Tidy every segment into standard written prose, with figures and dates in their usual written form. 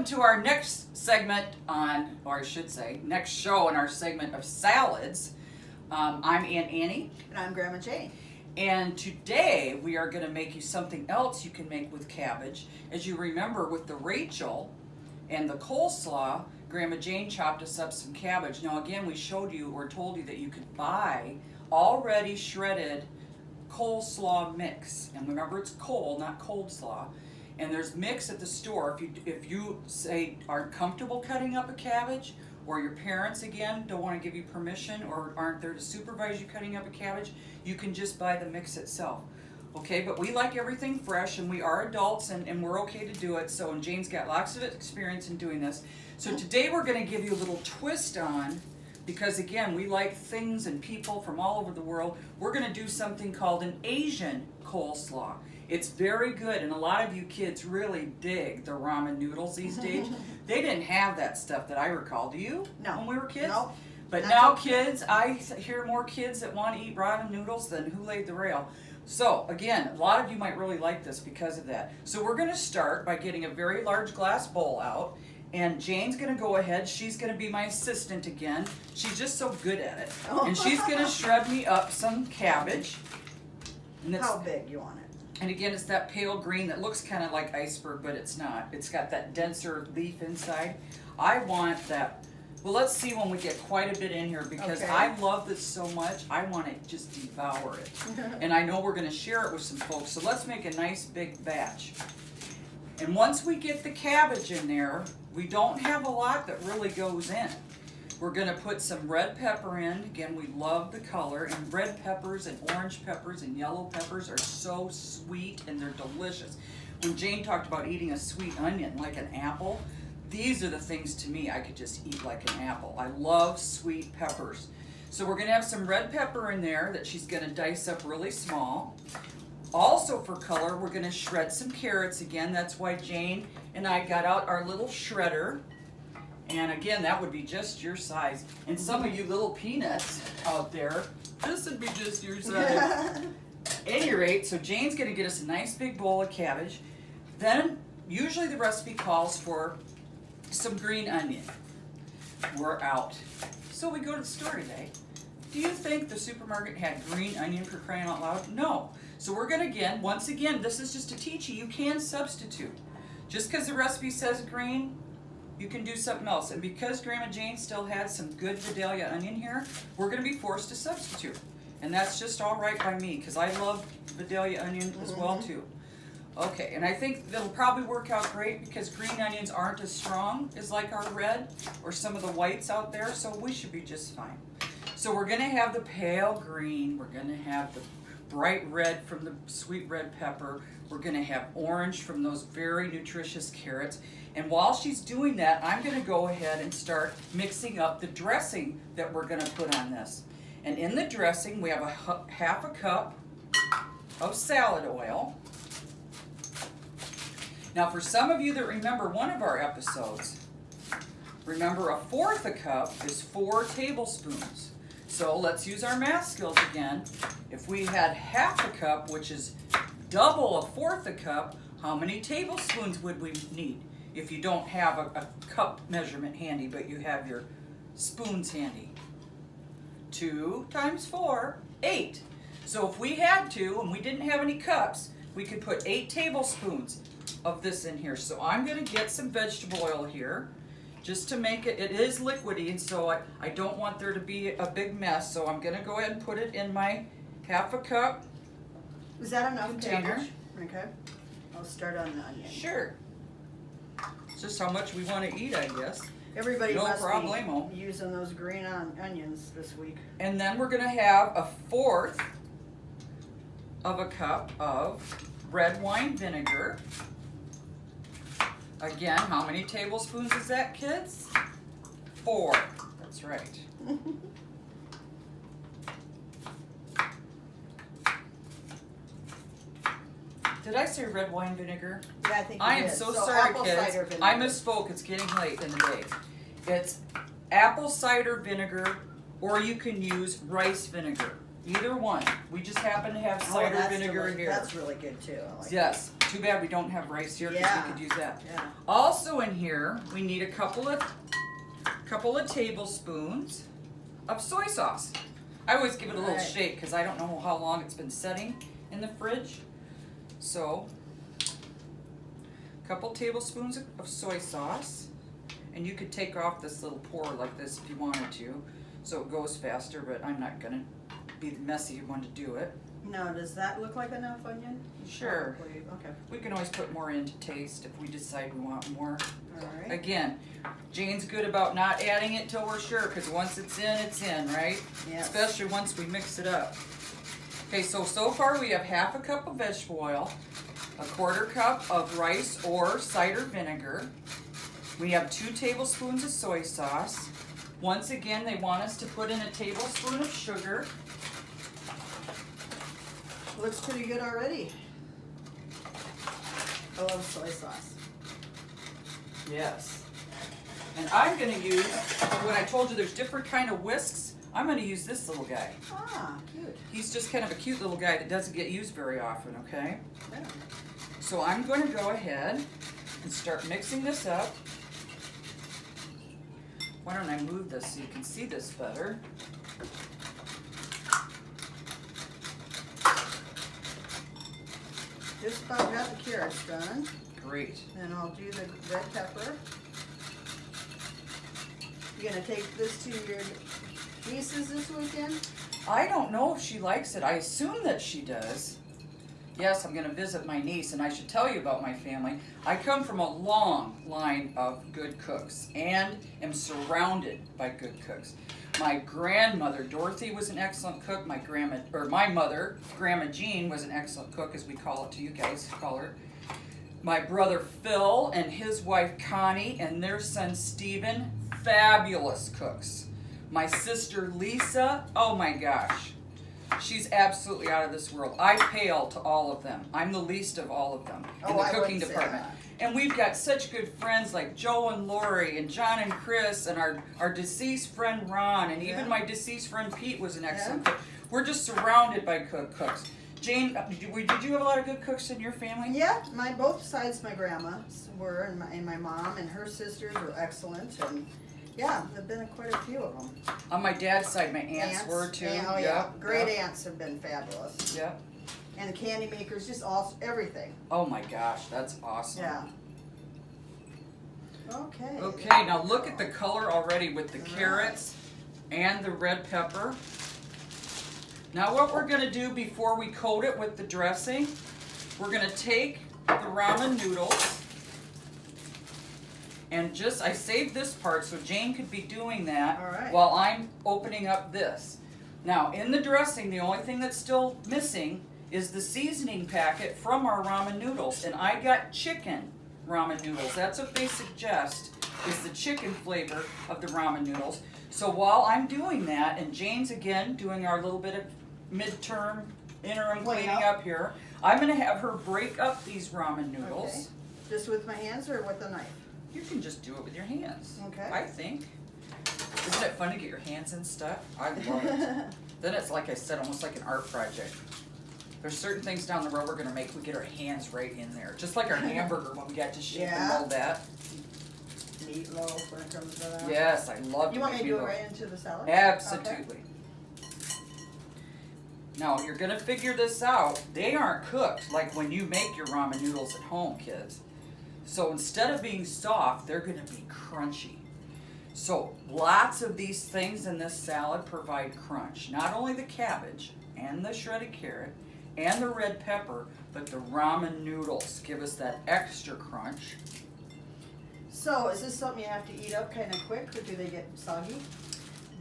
welcome to our next segment on, or I should say, next show in our segment of salads. I'm Aunt Annie. And I'm Grandma Jayne. And today we are going to make you something else you can make with cabbage. As you remember with the Rachel and the coleslaw, Grandma Jayne chopped us up some cabbage. Now again, we showed you or told you that you could buy already shredded coleslaw mix. And remember, it's cole, not cold slaw. And there's mix at the store. If you say aren't comfortable cutting up a cabbage, or your parents again don't want to give you permission or aren't there to supervise you cutting up a cabbage, you can just buy the mix itself. Okay, but we like everything fresh, and we are adults, and we're okay to do it. So, and Jayne's got lots of experience in doing this. So today we're going to give you a little twist on, because again, we like things and people from all over the world. We're going to do something called an Asian coleslaw. It's very good, and a lot of you kids really dig the ramen noodles these days. They didn't have that stuff that I recall. Do you? No. When we were kids? No. But now kids, I hear more kids that want to eat ramen noodles than who laid the rail. So again, a lot of you might really like this because of that. So we're going to start by getting a very large glass bowl out, and Jayne's going to go ahead. She's going to be my assistant again. She's just so good at it. And she's going to shred me up some cabbage. And How big you want it? And again, it's that pale green that looks kind of like iceberg, but it's not. It's got that denser leaf inside. I want that. Well, let's see when we get quite a bit in here, because Okay. I love this so much. I want to just devour it. And I know we're going to share it with some folks. So let's make a nice big batch. And once we get the cabbage in there, we don't have a lot that really goes in. We're going to put some red pepper in. Again, we love the color. And red peppers and orange peppers and yellow peppers are so sweet, and they're delicious. When Jayne talked about eating a sweet onion like an apple, these are the things to me I could just eat like an apple. I love sweet peppers. So we're going to have some red pepper in there that she's going to dice up really small. Also for color, we're going to shred some carrots again. That's why Jayne and I got out our little shredder. And again, that would be just your size. And some of you little peanuts out there, this would be just your size. At any rate, so Jayne's going to get us a nice big bowl of cabbage. Then, usually the recipe calls for some green onion. We're out. So we go to the store today. Do you think the supermarket had green onion, for crying out loud? No. So we're going to, once again, this is just to teach you can substitute. Just because the recipe says green, you can do something else. And because Grandma Jayne still has some good Vidalia onion here, we're going to be forced to substitute. And that's just all right by me, because I love Vidalia onion as well too. Okay, and I think that'll probably work out great, because green onions aren't as strong as like our red or some of the whites out there, so we should be just fine. So we're going to have the pale green, we're going to have the bright red from the sweet red pepper, we're going to have orange from those very nutritious carrots. And while she's doing that, I'm going to go ahead and start mixing up the dressing that we're going to put on this. And in the dressing, we have half a cup of salad oil. Now, for some of you that remember one of our episodes, remember a fourth a cup is 4 tablespoons. So let's use our math skills again. If we had half a cup, which is double a fourth a cup, how many tablespoons would we need? If you don't have a cup measurement handy, but you have your spoons handy. 2 times 4, 8. So if we had to, and we didn't have any cups, we could put 8 tablespoons of this in here. So I'm going to get some vegetable oil here, just to make it, it is liquidy, and so I don't want there to be a big mess. So I'm going to go ahead and put it in my half a cup Is that enough container. cabbage? Okay. I'll start on the onion. Sure. It's just how much we want to eat, I guess. Everybody No must problemo. be using those green onions this week. And then we're going to have a fourth of a cup of red wine vinegar. Again, how many tablespoons is that, kids? 4. That's right. Did I say red wine vinegar? Yeah, I think you I am did. so sorry, apple kids. cider vinegar. I misspoke. It's getting late in the day. It's apple cider vinegar, or you can use rice vinegar. Either one. We just happen to have cider vinegar here. That's really good too. I like Yes. Too bad we don't have rice here because Yeah. we could use that. Yeah. Also in here, we need a couple of tablespoons of soy sauce. I always give it a little Right. shake because I don't know how long it's been setting in the fridge. So, a couple tablespoons of soy sauce. And you could take off this little pour like this if you wanted to, so it goes faster, but I'm not gonna be the messy one to do it. Now, does that look like enough onion? Sure. Probably. Okay. We can always put more in to taste if we decide we want more. All right. Again, Jayne's good about not adding it till we're sure, because once it's in, right? Yes. Especially once we mix it up. Okay, so far we have half a cup of vegetable oil, a quarter cup of rice or cider vinegar. We have 2 tablespoons of soy sauce. Once again, they want us to put in a tablespoon of sugar. Looks pretty good already. I love soy sauce. Yes. And I'm gonna use, when I told you there's different kind of whisks, I'm gonna use this little guy. Ah, cute. He's just kind of a cute little guy that doesn't get used very often, okay? Yeah. So I'm gonna go ahead and start mixing this up. Why don't I move this so you can see this better? Just about got the carrots done. Great. Then I'll do the red pepper. You gonna take this to your nieces this weekend? I don't know if she likes it. I assume that she does. Yes, I'm going to visit my niece, and I should tell you about my family. I come from a long line of good cooks and am surrounded by good cooks. My grandmother, Dorothy, was an excellent cook. My mother, Grandma Jayne, was an excellent cook, as we call it to you guys, call her. My brother Phil and his wife Connie and their son Stephen, fabulous cooks. My sister Lisa, oh my gosh. She's absolutely out of this world. I pale to all of them. I'm the least of all of them in the I cooking wouldn't say department. that. And we've got such good friends like Joe and Lori and John and Chris and our deceased friend Ron and even Yeah. my deceased friend Pete was an excellent Yeah. cook. We're just surrounded by cooks. Jayne, did you have a lot of good cooks in your family? Yeah, both sides of my grandmas were, and my mom and her sisters were excellent, and yeah, there've been quite a few of them. On my dad's side, my aunts were too. Oh yeah, Yep, great yep, aunts have been fabulous. Yep. And the candy makers, just all everything. Oh my gosh, that's awesome. Yeah. Okay. Okay, now look at the color already with the carrots and the red pepper. Now what we're gonna do before we coat it with the dressing, we're gonna take the ramen noodles and I saved this part so Jayne could be doing that All right. while I'm opening up this. Now in the dressing, the only thing that's still missing is the seasoning packet from our ramen noodles, and I got chicken ramen noodles. That's what they suggest is the chicken flavor of the ramen noodles. So while I'm doing that, and Jayne's again doing our little bit of midterm interim Clean cleaning up. up here, I'm gonna have her break up these ramen noodles. Okay. Just with my hands or with a knife? You can just do it with your hands. Okay. I think. Isn't it fun to get your hands in stuff? I love it. Then it's like I said, almost like an art project. There's certain things down the road we're gonna make. We get our hands right in there, just like our hamburger when we got to shape and Yeah. mold that. Meatloaf when it comes to that. Yes, I love. You want me to do it meatloaf. right into the salad? Absolutely. Now you're gonna figure this out. They aren't cooked like when you make your ramen noodles at home, kids. So instead of being soft, they're gonna be crunchy. So lots of these things in this salad provide crunch. Not only the cabbage and the shredded carrot and the red pepper, but the ramen noodles give us that extra crunch. So is this something you have to eat up kind of quick, or do they get soggy?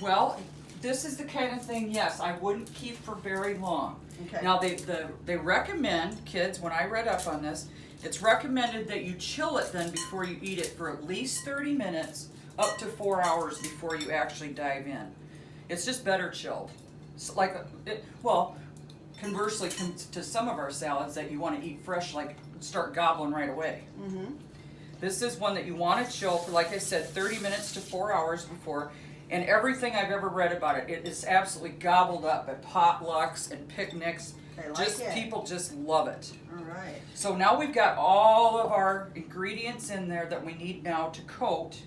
Well, this is the kind of thing, yes, I wouldn't keep for very long. Okay. Now they recommend, kids, when I read up on this, it's recommended that you chill it then before you eat it for at least 30 minutes, up to 4 hours before you actually dive in. It's just better chilled. Conversely to some of our salads that you want to eat fresh, like start gobbling right away. Mm-hmm. This is one that you want to chill for, like I said, 30 minutes to 4 hours before. And everything I've ever read about it, it is absolutely gobbled up at potlucks and picnics. They like Just it. people just love it. All right. So now we've got all of our ingredients in there that we need now to coat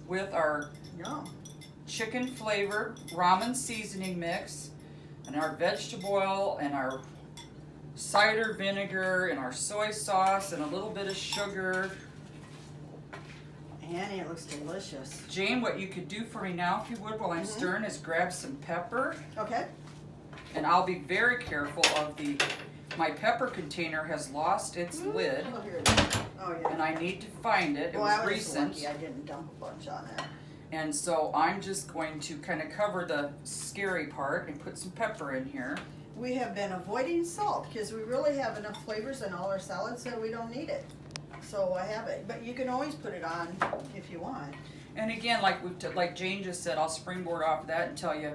with our Yum. chicken flavor ramen seasoning mix and our vegetable oil and our cider vinegar and our soy sauce and a little bit of sugar. Annie, it looks delicious. Jane, what you could do for me now, if you would, while I'm stirring, is grab some pepper. Okay. And I'll be very careful of my pepper container has lost its lid, Oh, here it is. Oh, yeah. and I need to find it. It Well, was I was recent. lucky I didn't dump a bunch on there. And so I'm just going to kind of cover the scary part and put some pepper in here. We have been avoiding salt because we really have enough flavors in all our salads that we don't need it. So I have it, but you can always put it on if you want. And again, like Jane just said, I'll springboard off of that and tell you,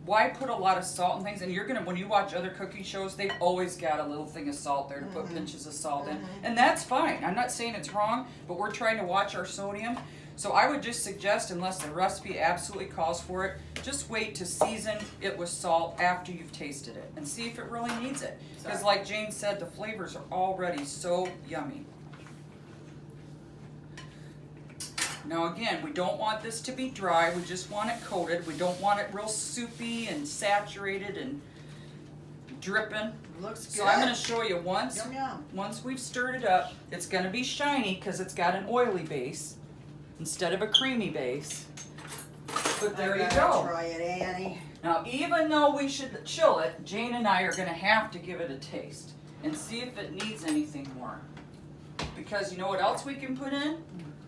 why put a lot of salt in things? And you're gonna, when you watch other cooking shows, they've always got a little thing of salt there to put pinches of salt in. And that's fine. I'm not saying it's wrong, but we're trying to watch our sodium. So I would just suggest, unless the recipe absolutely calls for it, just wait to season it with salt after you've tasted it and see if it really needs it. Because like Jane said, the flavors are already so yummy. Now again, we don't want this to be dry, we just want it coated. We don't want it real soupy and saturated and dripping. Looks good. So I'm going to show you once Yum. we've stirred it up, it's going to be shiny because it's got an oily base instead of a creamy base. But there you go. Try it, Annie. Now even though we should chill it, Jane and I are going to have to give it a taste and see if it needs anything more. Because you know what else we can put in?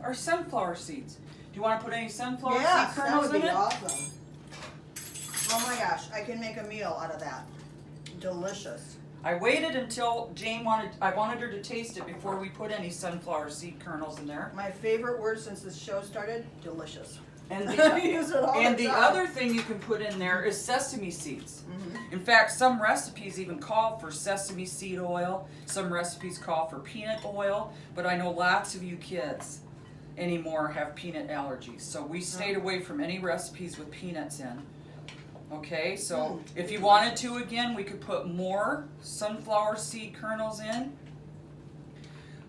Our sunflower seeds. Do you want to put any sunflower seed Yes, kernels that would in be it? awesome. Oh my gosh, I can make a meal out of that. Delicious. I waited until I wanted her to taste it before we put any sunflower seed kernels in there. My favorite word since this show started, delicious. And I use it all and the the time. other thing you can put in there is sesame seeds. In fact, some recipes even call for sesame seed oil. Some recipes call for peanut oil. But I know lots of you kids anymore have peanut allergies. So we stayed away from any recipes with peanuts in. Okay, so if you wanted to, again, we could put more sunflower seed kernels in.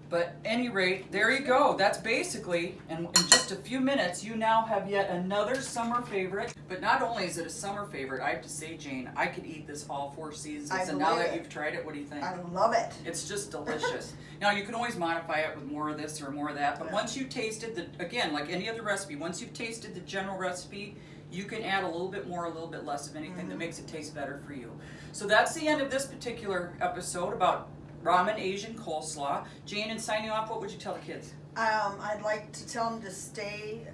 But any rate, there you go. That's basically, and in just a few minutes, you now have yet another summer favorite. But not only is it a summer favorite, I have to say, Jane, I could eat this all 4 seasons. I And now believe that it. you've tried it, what do you think? I love it. It's just delicious. Now, you can always modify it with more of this or more of that. But Yeah. once you've tasted again, like any other recipe, once you've tasted the general recipe, you can add a little bit more, a little bit less of anything that makes it taste better for you. So that's the end of this particular episode about ramen Asian coleslaw. Jane, in signing off, what would you tell the kids? I'd like to tell them to stay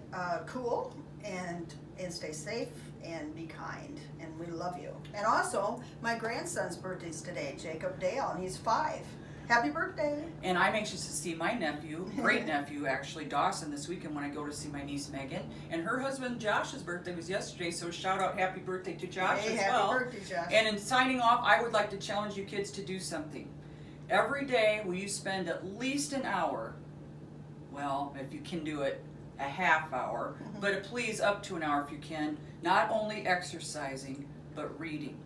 cool and stay safe and be kind. And we love you. And also, my grandson's birthday's today, Jacob Dale, and he's 5. Happy birthday. And I'm anxious to see my nephew, great nephew actually, Dawson, this weekend when I go to see my niece Megan. And her husband Josh's birthday was yesterday, so shout out happy birthday to Josh Hey, as happy well. birthday, Josh. And in signing off, I would like to challenge you kids to do something. Every day, will you spend at least an hour, well, if you can do it, a half hour, but please up to an hour if you can, not only exercising, but reading.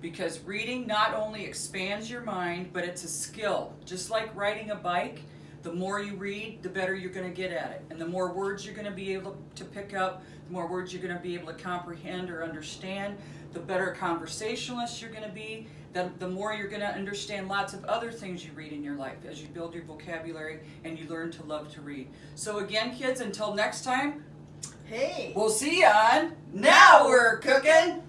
Because reading not only expands your mind, but it's a skill. Just like riding a bike, the more you read, the better you're going to get at it. And the more words you're going to be able to pick up, the more words you're going to be able to comprehend or understand, the better conversationalist you're going to be, the more you're going to understand lots of other things you read in your life as you build your vocabulary and you learn to love to read. So again, kids, until next time, Hey. we'll see you on Now We're Cooking!